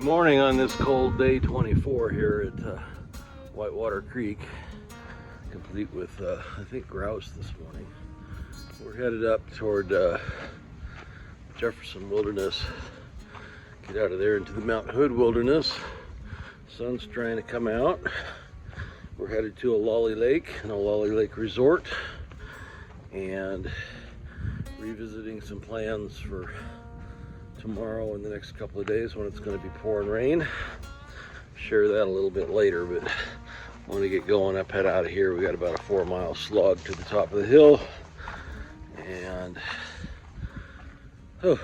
Morning on this cold day 24 here at Whitewater Creek, complete with I think grouse this morning. We're headed up toward Jefferson Wilderness, get out of there into the Mount Hood Wilderness. Sun's trying to come out. We're headed to Ollalie Lake and Ollalie Lake Resort, and revisiting some plans for tomorrow and the next couple of days when it's going to be pouring rain. Share that a little bit later, but I want to get going up, head out of here. We got about a 4-mile slog to the top of the hill, and could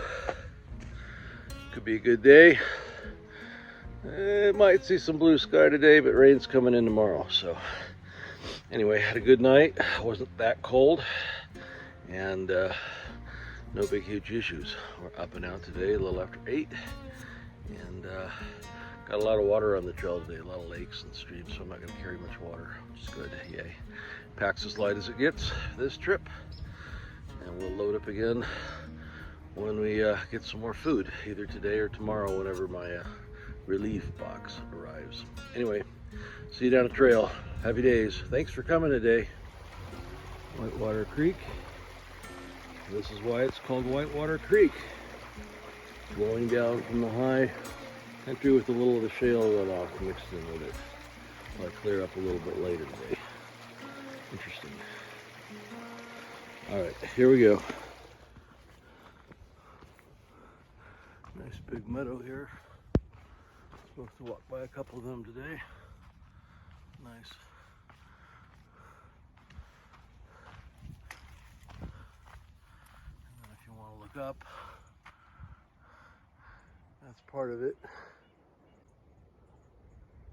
be a good day. It might see some blue sky today, but rain's coming in tomorrow. So anyway, had a good night. Wasn't that cold, and no big huge issues. We're up and out today a little after 8, and got a lot of water on the trail today, a lot of lakes and streams, so I'm not going to carry much water, which is good. Yay. Pack's as light as it gets this trip, and we'll load up again when we get some more food, either today or tomorrow whenever my relief box arrives. Anyway, see you down the trail. Happy days. Thanks for coming today. Whitewater Creek. This is why it's called Whitewater Creek. Flowing down from the high country with a little of the shale runoff mixed in with it. I'll clear up a little bit later today. Interesting. All right, here we go. Nice big meadow here. Supposed to walk by a couple of them today. Nice. Look up. That's part of it,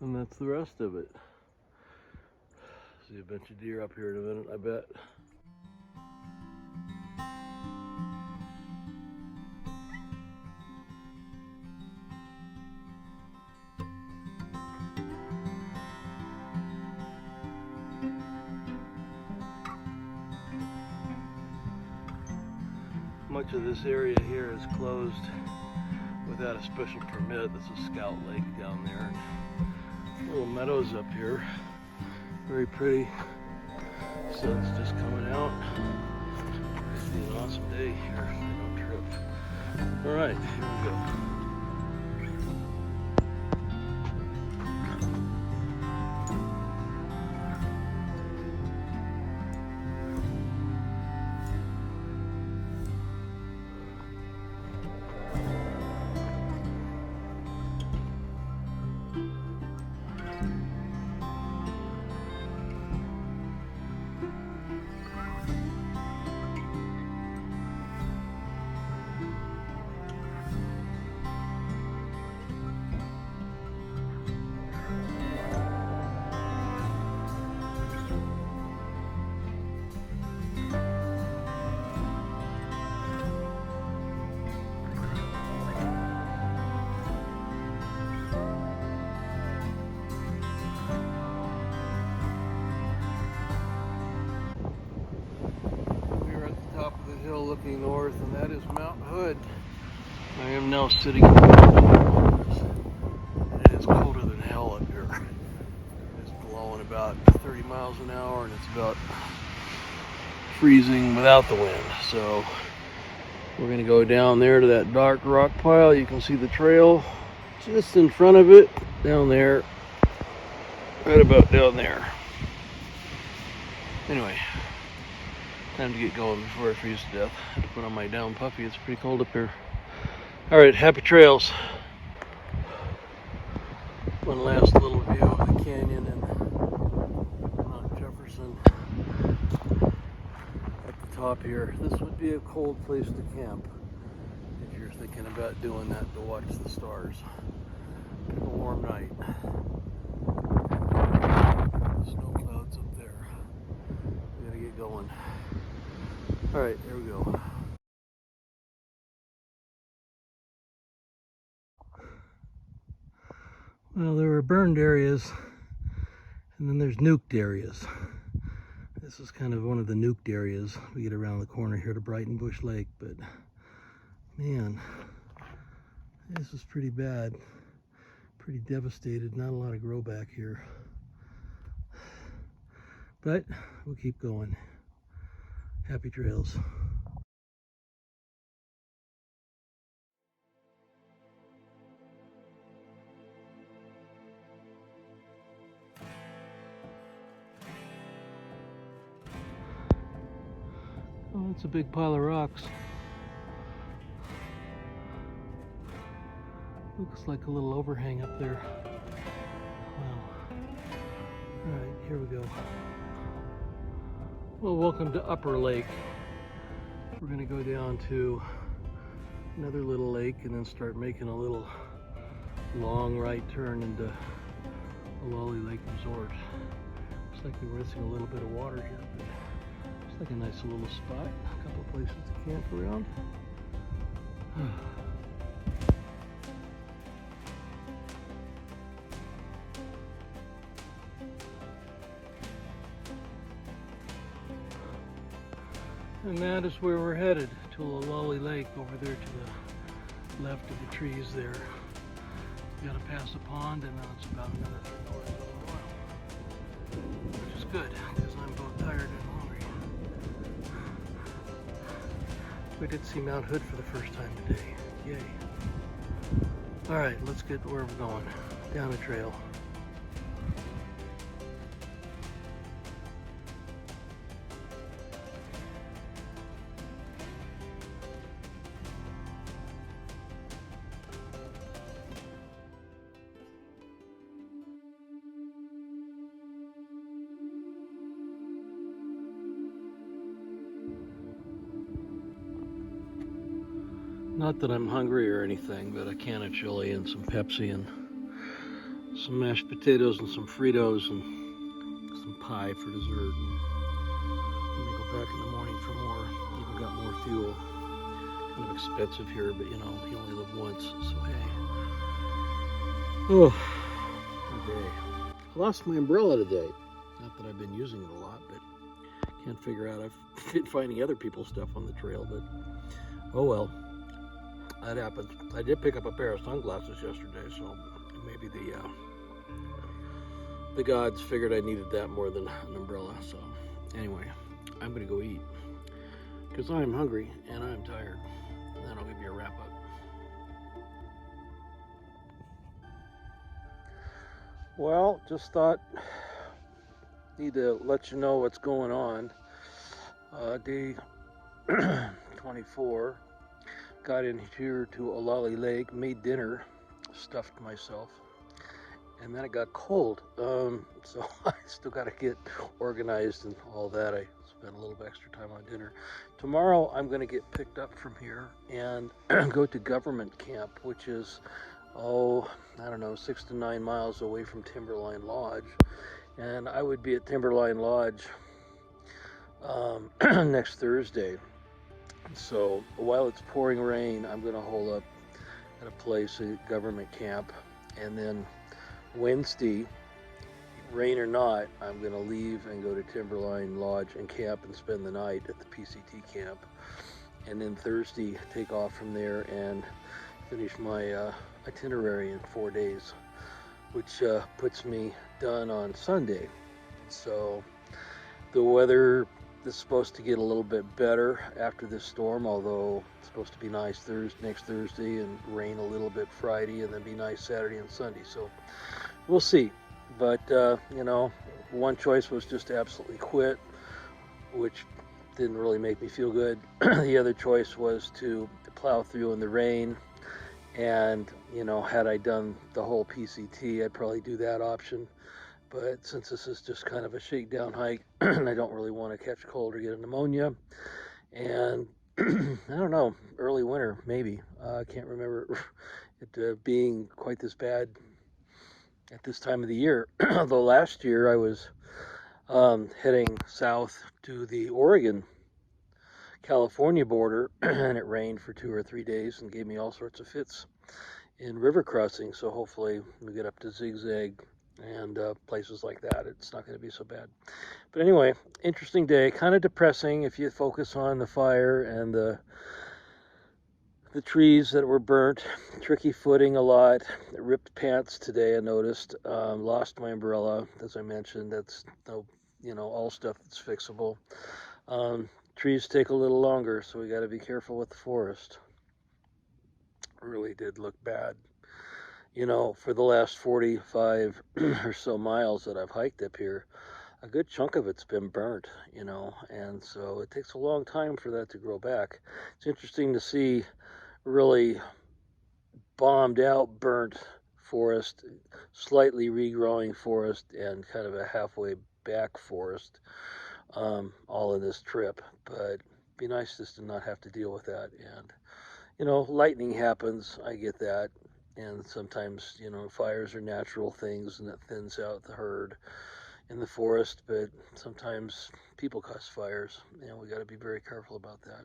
and that's the rest of it. See a bunch of deer up here in a minute, I bet. Much of this area here is closed without a special permit. This is Scout Lake down there. And little meadows up here. Very pretty. Sun's just coming out. It's an awesome day here on trip. Alright, here we go. Looking north, and that is Mount Hood. I am now sitting in the mountains, and it is colder than hell up here. It's blowing about 30 miles an hour, and it's about freezing without the wind. So we're going to go down there to that dark rock pile. You can see the trail just in front of it, down there, right about down there. Anyway, time to get going before I freeze to death. I had to put on my down puffy. It's pretty cold up here. Alright, happy trails. One last little view of the canyon and Mount Jefferson at the top here. This would be a cold place to camp if you're thinking about doing that to watch the stars. Pick a warm night. Snow clouds up there. We gotta get going. All right, here we go. Well, there are burned areas, and then there's nuked areas. This is kind of one of the nuked areas. We get around the corner here to Brighton Bush Lake, but man, this is pretty bad. pretty devastated. Not a lot of grow back here. But we'll keep going. Happy trails. Oh, that's a big pile of rocks. Looks like a little overhang up there. Wow. Alright, here we go. Well, welcome to Upper Lake. We're going to go down to another little lake and then start making a little long right turn into Ollalie Lake Resort. Looks like we're missing a little bit of water here, but it's like a nice little spot. A couple of places to camp around. And that is where we're headed, to Ollalie Lake over there to the left of the trees there. We gotta pass a pond and then it's about another 3 hours of a while. Which is good, because I'm both tired and hungry. We did see Mount Hood for the first time today. Yay. Alright, let's get where we're going. Down the trail. Not that I'm hungry or anything, but a can of chili and some Pepsi and some mashed potatoes and some Fritos and some pie for dessert. And we go back in the morning for more. Even got more fuel. Kind of expensive here, but you know, you only live once, so hey. Oh, good day. I lost my umbrella today. Not that I've been using it a lot, but can't figure out. I've been finding other people's stuff on the trail, but oh well. That happens. I did pick up a pair of sunglasses yesterday, so maybe the gods figured I needed that more than an umbrella. So anyway, I'm gonna go eat because I'm hungry and I'm tired. And then I'll give you a wrap up. Well, just thought need to let you know what's going on. Day 24. Got in here to Ollalie Lake, made dinner, stuffed myself, and then it got cold. So I still got to get organized and all that. I spent a little bit extra time on dinner. Tomorrow I'm going to get picked up from here and go to government camp, which is, I don't know, 6 to 9 miles away from Timberline Lodge. And I would be at Timberline Lodge next Thursday. So while it's pouring rain, I'm going to hole up at a place, a government camp, and then Wednesday, rain or not, I'm going to leave and go to Timberline Lodge and camp and spend the night at the PCT camp, and then Thursday take off from there and finish my itinerary in 4 days, which puts me done on Sunday. So the weather is supposed to get a little bit better after this storm, although it's supposed to be nice next Thursday and rain a little bit Friday and then be nice Saturday and Sunday. So we'll see. But you know, one choice was just to absolutely quit, which didn't really make me feel good. The other choice was to plow through in the rain, and you know, had I done the whole PCT, I'd probably do that option. But since this is just kind of a shakedown hike, and I don't really want to catch cold or get a pneumonia, and I don't know, early winter, maybe. I can't remember it being quite this bad at this time of the year. Although last year I was heading south to the Oregon-California border, and it rained for 2 or 3 days and gave me all sorts of fits in river crossing. So hopefully we get up to Zigzag and places like that, it's not going to be so bad. But anyway, interesting day, kind of depressing if you focus on the fire and the the trees that were burnt. Tricky footing a lot. Ripped pants today, I noticed. Lost my umbrella, as I mentioned. That's all stuff that's fixable. Trees take a little longer, so we got to be careful with the forest. It really did look bad. For the last 45 or so miles that I've hiked up here, a good chunk of it's been burnt, and so it takes a long time for that to grow back. It's interesting to see really bombed out, burnt forest, slightly regrowing forest, and kind of a halfway back forest, all in this trip. But it'd be nice just to not have to deal with that. And, lightning happens, I get that. And sometimes, fires are natural things and it thins out the herd in the forest, but sometimes people cause fires, and we got to be very careful about that.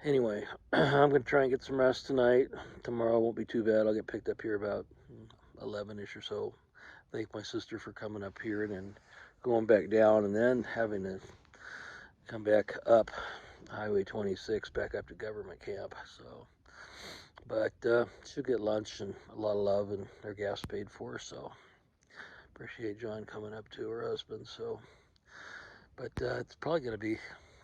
Anyway, I'm going to try and get some rest tonight. Tomorrow won't be too bad. I'll get picked up here about 11-ish or so. Thank my sister for coming up here and then going back down and then having to come back up Highway 26 back up to government camp. So, but she'll get lunch and a lot of love and their gas paid for, so appreciate John coming up to her husband. So, but it's probably going to be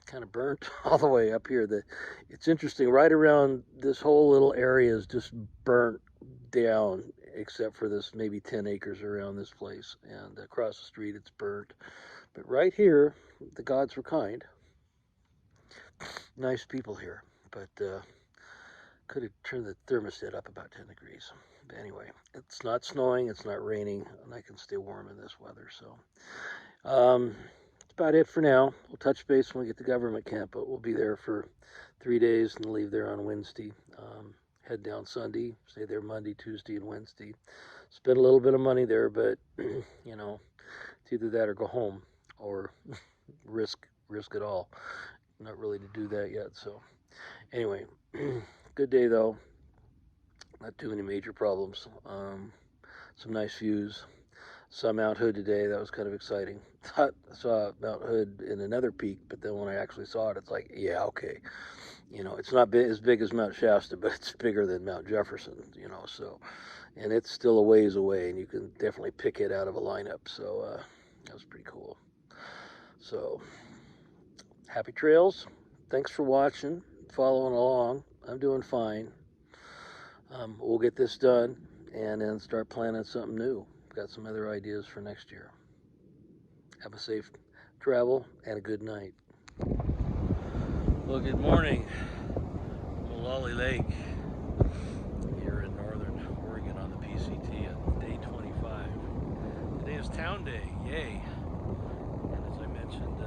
kind of burnt all the way up here. It's interesting, right around this whole little area is just burnt down, except for this maybe 10 acres around this place, and across the street it's burnt. But right here, the gods were kind. Nice people here, but could have turned the thermostat up about 10 degrees. But anyway, it's not snowing, it's not raining, and I can stay warm in this weather. So that's about it for now. We'll touch base when we get to government camp, but we'll be there for 3 days and leave there on Wednesday. Head down Sunday, stay there Monday, Tuesday, and Wednesday. Spend a little bit of money there, but it's either that or go home, or risk it all. Not really to do that yet. So anyway, good day though. Not too many major problems. Some nice views. Saw Mount Hood today. That was kind of exciting. I saw Mount Hood in another peak, but then when I actually saw it, it's like, yeah, okay. It's not as big as Mount Shasta, but it's bigger than Mount Jefferson, so, and it's still a ways away, and you can definitely pick it out of a lineup. So that was pretty cool. So happy trails. Thanks for watching, following along. I'm doing fine. We'll get this done and then start planning something new. Got some other ideas for next year. Have a safe travel and a good night. Well, good morning. Ollalie Lake here in northern Oregon on the PCT on day 25. Today is town day, yay. And as I mentioned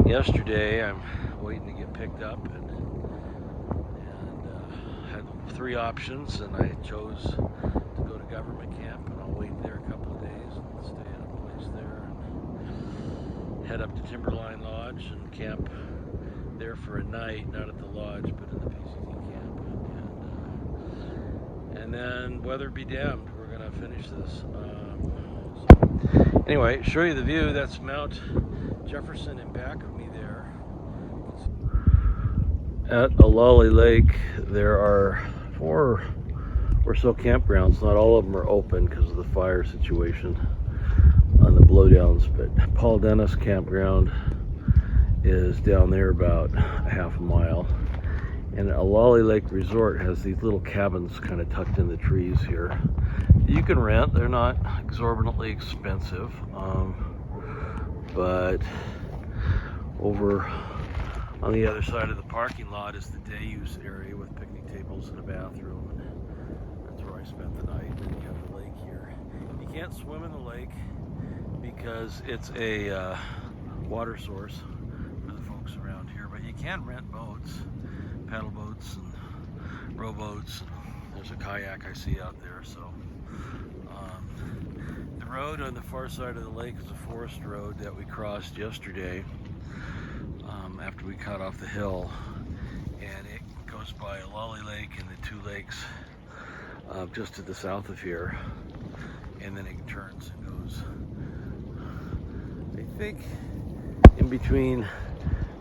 yesterday, I'm waiting to get picked up and had 3 options, and I chose to go to government camp, and I'll wait there a couple of days and stay at a place there and head up to Timberline Lodge and camp there for a night, not at the lodge but in the PCT camp, and then weather be damned, we're gonna finish this. So anyway, show you the view. That's Mount Jefferson in back of me there. At Ollalie Lake there are 4 or so campgrounds. Not all of them are open because of the fire situation on the blowdowns, but Paul Dennis campground is down there about a half a mile, and Ollalie Lake Resort has these little cabins kind of tucked in the trees here. You can rent, they're not exorbitantly expensive, but over on the other side of the parking lot is the day use area with picnic tables and a bathroom, and that's where I spent the night. And then you have the lake here. You can't swim in the lake because it's a water source for the folks around here, but you can rent boats, paddle boats and rowboats. There's a kayak I see out there. So the road on the far side of the lake is a forest road that we crossed yesterday after we cut off the hill, and it goes by Ollalie Lake and the 2 lakes just to the south of here, and then it turns and goes, I think, in between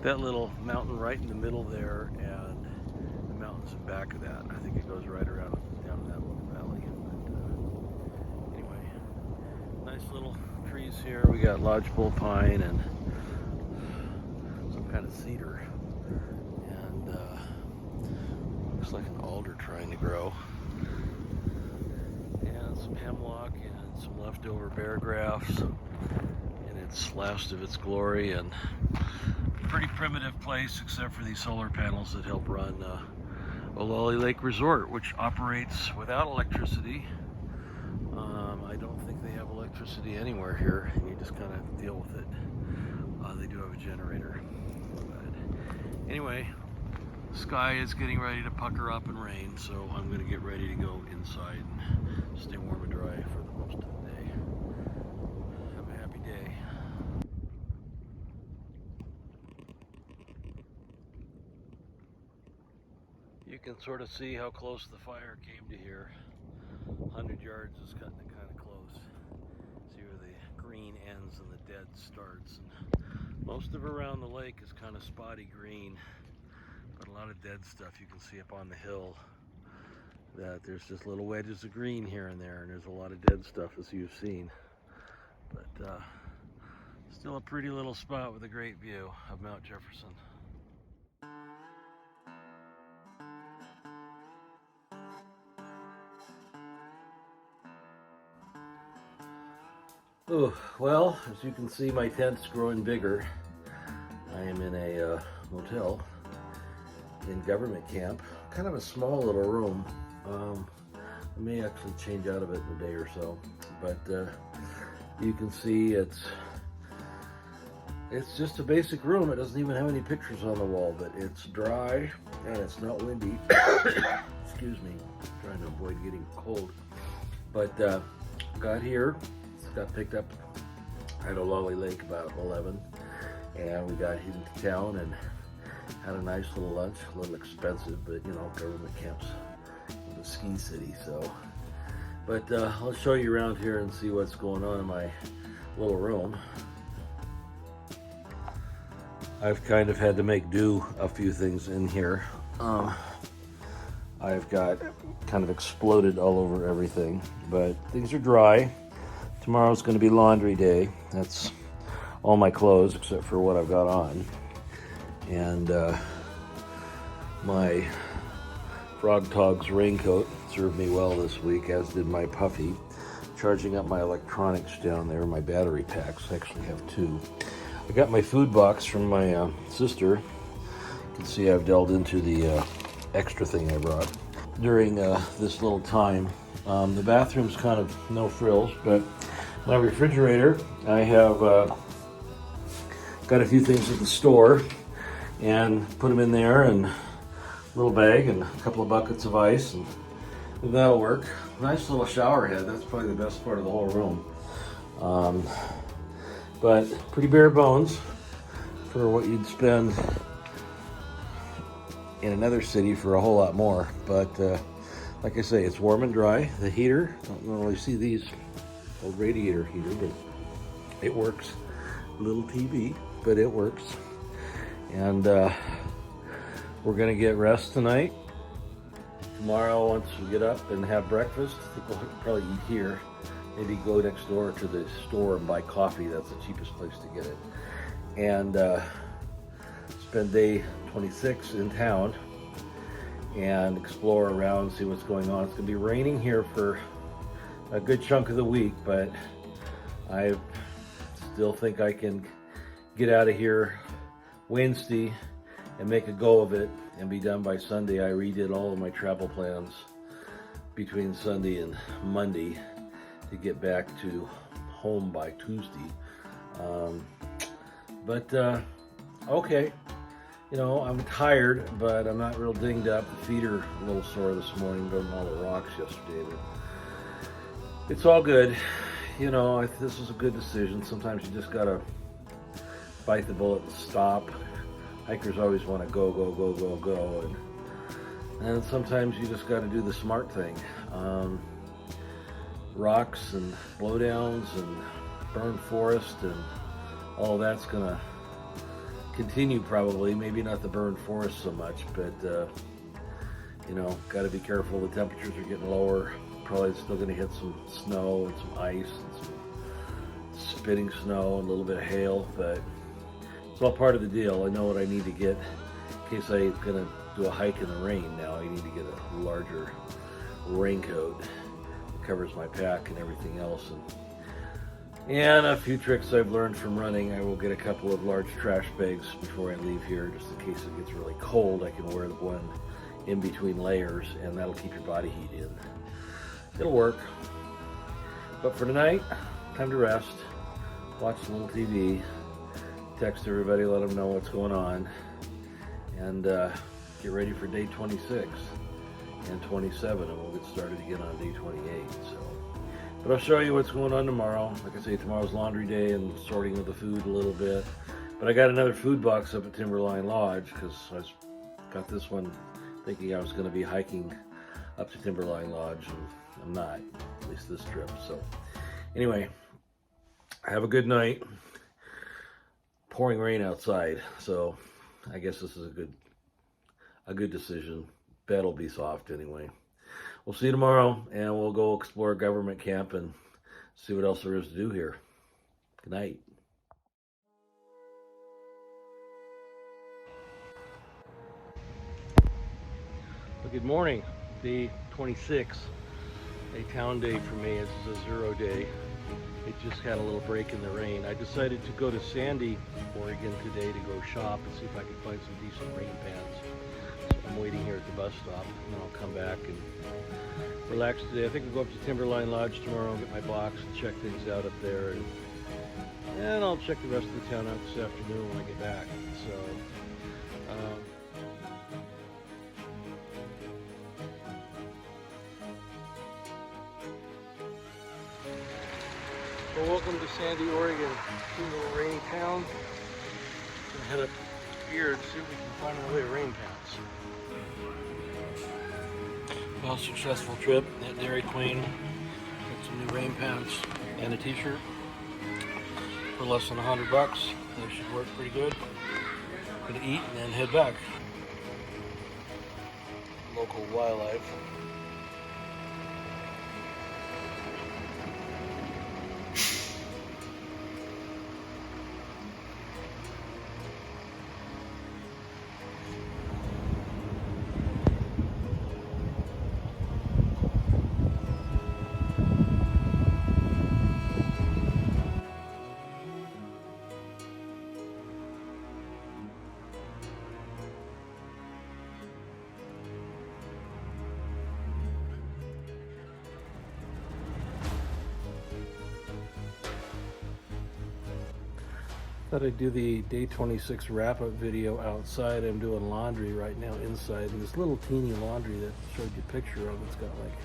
that little mountain right in the middle there and opposite back of that. I think it goes right around down that little valley. But anyway, nice little trees here. We got lodgepole pine and some kind of cedar, and looks like an alder trying to grow, and some hemlock and some leftover bear grass in its last of its glory, and pretty primitive place except for these solar panels that help run Ollalie Lake Resort, which operates without electricity. I don't think they have electricity anywhere here, and you just kind of deal with it. They do have a generator. But anyway, the sky is getting ready to pucker up and rain, so I'm going to get ready to go inside and stay warm and dry for the most of the day. Have a happy day. You can sort of see how close the fire came to here. 100 yards is kind of close. See where the green ends and the dead starts. And most of around the lake is kind of spotty green, but a lot of dead stuff you can see up on the hill. That there's just little wedges of green here and there, and there's a lot of dead stuff, as you've seen. But still a pretty little spot with a great view of Mount Jefferson. Oh, well, as you can see, my tent's growing bigger. I am in a motel in government camp. Kind of a small little room. I may actually change out of it in a day or so. But you can see it's just a basic room. It doesn't even have any pictures on the wall, but it's dry and it's not windy. Excuse me, I'm trying to avoid getting cold. But got here. Got picked up at Ollalie Lake about 11, and we got into town and had a nice little lunch. A little expensive, but you know, government camps in the ski city. So, but I'll show you around here and see what's going on in my little room. I've kind of had to make do a few things in here. I've got kind of exploded all over everything, but things are dry. Tomorrow's going to be laundry day. That's all my clothes except for what I've got on. And my Frog Togs raincoat served me well this week, as did my puffy. Charging up my electronics down there, my battery packs. I actually have two. I got my food box from my sister. You can see I've delved into the extra thing I brought during this little time. The bathroom's kind of no frills, but my refrigerator, I have got a few things at the store and put them in there, and a little bag and a couple of buckets of ice, and that'll work. Nice little shower head. That's probably the best part of the whole room. But pretty bare bones for what you'd spend in another city for a whole lot more. But like I say, it's warm and dry. The heater, don't normally see these, old radiator heater, but it works. A little TV, but it works. And we're gonna get rest tonight. Tomorrow, once we get up and have breakfast, I think we'll probably eat here. Maybe go next door to the store and buy coffee. That's the cheapest place to get it. And spend day 26 in town and explore around, see what's going on. It's gonna be raining here for a good chunk of the week, but I still think I can get out of here Wednesday and make a go of it and be done by Sunday. I redid all of my travel plans between Sunday and Monday to get back to home by Tuesday. Okay, you know, I'm tired, but I'm not real dinged up. The feet are a little sore this morning, going all the rocks yesterday, but it's all good. You know, this was a good decision. Sometimes you just gotta bite the bullet and stop. Hikers always want to go, go, go, go, go, and sometimes you just gotta do the smart thing. Rocks and blowdowns and burned forest and all that's gonna continue probably. Maybe not the burned forest so much, but You know, got to be careful. The temperatures are getting lower. Probably still going to hit some snow and some ice and some spitting snow and a little bit of hail, but it's all part of the deal. I know what I need to get in case I'm going to do a hike in the rain. Now I need to get a larger raincoat that covers my pack and everything else. And a few tricks I've learned from running. I will get a couple of large trash bags before I leave here, just in case it gets really cold. I can wear the one in between layers, and that'll keep your body heat in. It'll work. But for tonight, time to rest, watch a little TV, text everybody, let them know what's going on, and get ready for day 26 and 27, and we'll get started again on day 28. So, but I'll show you what's going on tomorrow. Like I say, tomorrow's laundry day and sorting of the food a little bit. But I got another food box up at Timberline Lodge because I got this one thinking I was going to be hiking up to Timberline Lodge, and I'm not, at least this trip. So anyway, have a good night. Pouring rain outside, so I guess this is a good decision. Bed will be soft anyway. We'll see you tomorrow, and we'll go explore government camp and see what else there is to do here. Good night. Well, good morning. Day 26, a town day for me. This is a 0 day. It just had a little break in the rain. I decided to go to Sandy, Oregon today to go shop and see if I could find some decent rain pants. So I'm waiting here at the bus stop, and then I'll come back and relax today. I think I'll go up to Timberline Lodge tomorrow and get my box and check things out up there. And I'll check the rest of the town out this afternoon when I get back. So, well, welcome to Sandy, Oregon. Cute little rainy town. Gonna head up here and see if we can find our way to rain pants. Well, successful trip at Dairy Queen. Got some new rain pants and a t-shirt for less than $100. They should work pretty good. Gonna eat and then head back. Local wildlife. Thought I'd do the day 26 wrap-up video outside. I'm doing laundry right now inside, and this little teeny laundry that I showed you a picture of, it's got like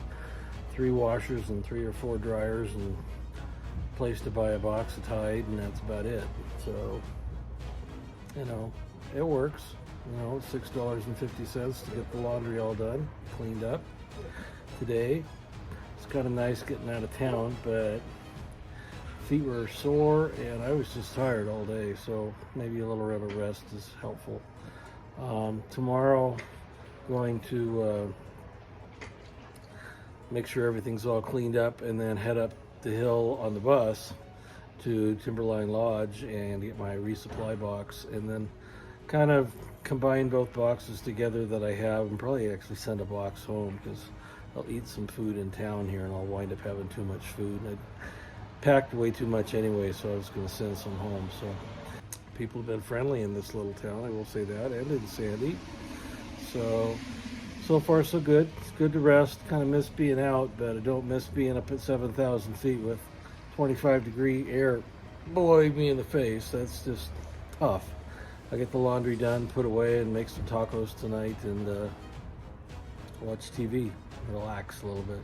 3 washers and 3 or 4 dryers and a place to buy a box of Tide, and that's about it. So, you know, it works. You know, $6.50 to get the laundry all done, cleaned up today. It's kind of nice getting out of town, but feet were sore and I was just tired all day, so maybe a little bit of rest is helpful. Tomorrow, going to make sure everything's all cleaned up and then head up the hill on the bus to Timberline Lodge and get my resupply box, and then kind of combine both boxes together that I have, and probably actually send a box home because I'll eat some food in town here and I'll wind up having too much food. And I packed way too much anyway, so I was going to send some home. So people have been friendly in this little town, I will say that, and in Sandy. So far so good. It's good to rest. Kind of miss being out, but I don't miss being up at 7,000 feet with 25-degree air blowing me in the face. That's just tough. I get the laundry done, put away, and make some tacos tonight, and watch TV, relax a little bit.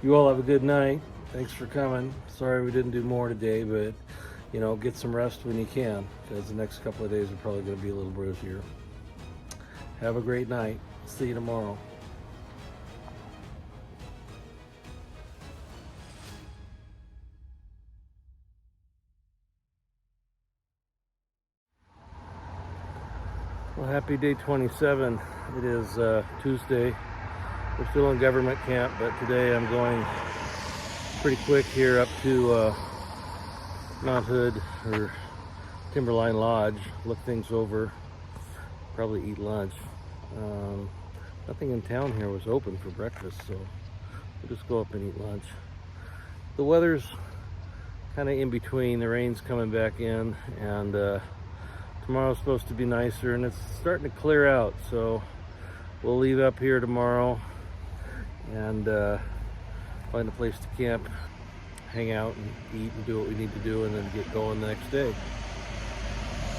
You all have a good night. Thanks for coming. Sorry we didn't do more today, but you know, get some rest when you can, because the next couple of days are probably going to be a little bruisier. Have a great night. See you tomorrow. Well, happy day 27. It is Tuesday, We're still in government camp, but today I'm going pretty quick here up to Mount Hood or Timberline Lodge, look things over, probably eat lunch. Nothing in town here was open for breakfast, so we'll just go up and eat lunch. The weather's kind of in between. The rain's coming back in, and tomorrow's supposed to be nicer, and it's starting to clear out, so we'll leave up here tomorrow and find a place to camp, hang out and eat and do what we need to do, and then get going the next day.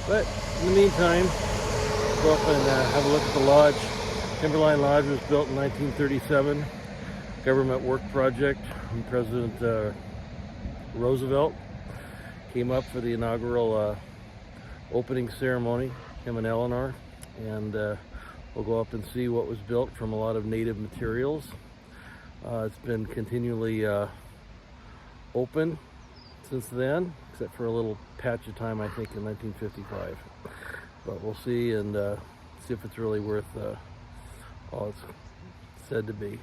But in the meantime, go up and have a look at the lodge. Timberline Lodge was built in 1937, government work project from President Roosevelt. Came up for the inaugural opening ceremony, him and Eleanor, and we'll go up and see what was built from a lot of native materials. It's been continually open since then, except for a little patch of time, I think, in 1955. But we'll see and see if it's really worth all it's said to be.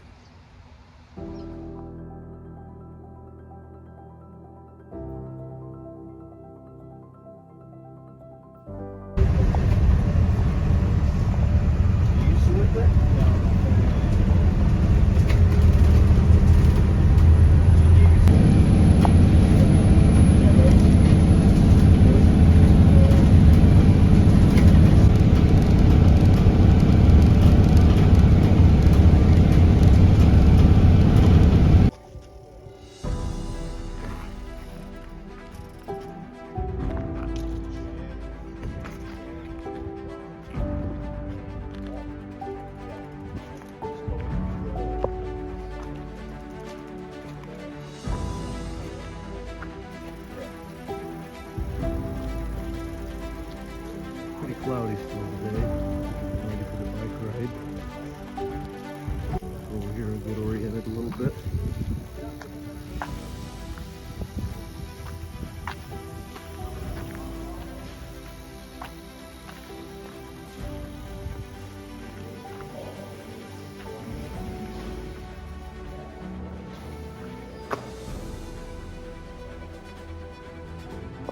Cloudy still today. Ready for the bike ride. Over here and get oriented a little bit.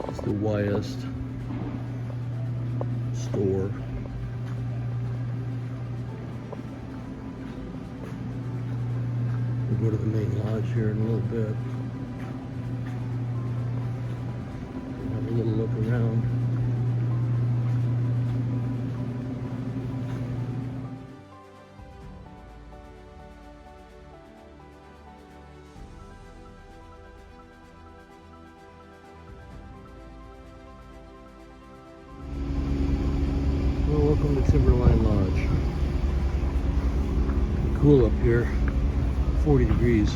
It's the widest store. We'll go to the main lodge here in a little bit. Have a little look around. Welcome to Timberline Lodge. Cool up here, 40 degrees.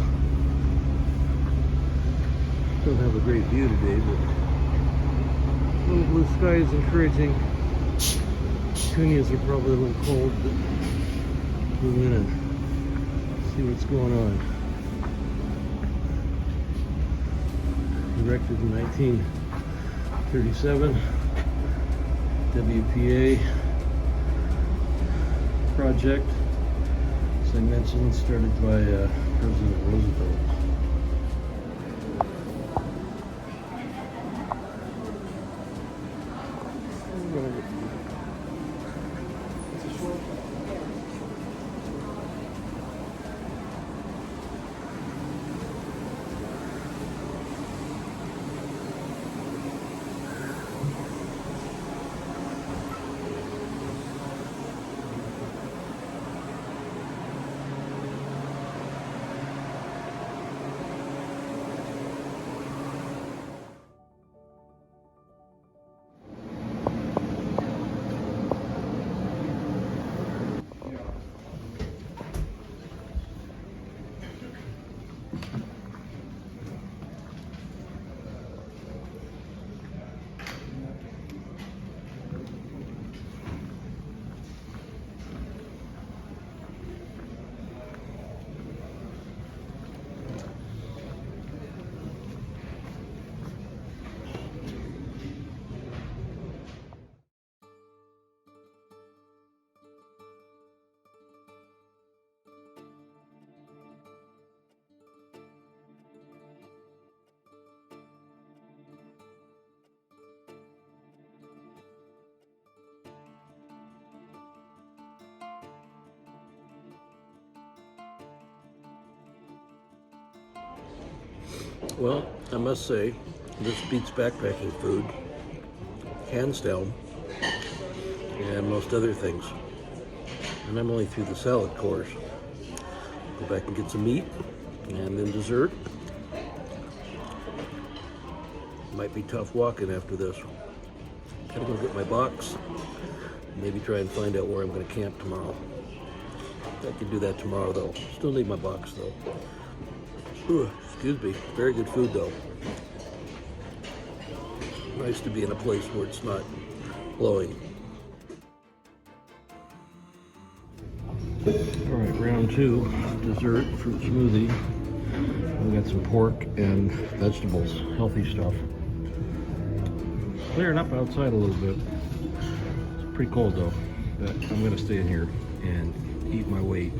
Don't have a great view today, but a little blue sky is encouraging. Petunias are probably a little cold, but we'll go in and see what's going on. Erected in 1937, WPA project, as I mentioned, started by President Roosevelt. Well, I must say, this beats backpacking food, hands down, and most other things. And I'm only through the salad course. Go back and get some meat, and then dessert. Might be tough walking after this. Gotta go get my box. Maybe try and find out where I'm gonna camp tomorrow. I can do that tomorrow though. Still need my box though. Ooh, excuse me. Very good food though. Nice to be in a place where it's not blowing. All right, round two, dessert, fruit smoothie. We got some pork and vegetables, healthy stuff. Clearing up outside a little bit. It's pretty cold though, but I'm gonna stay in here and eat my weight.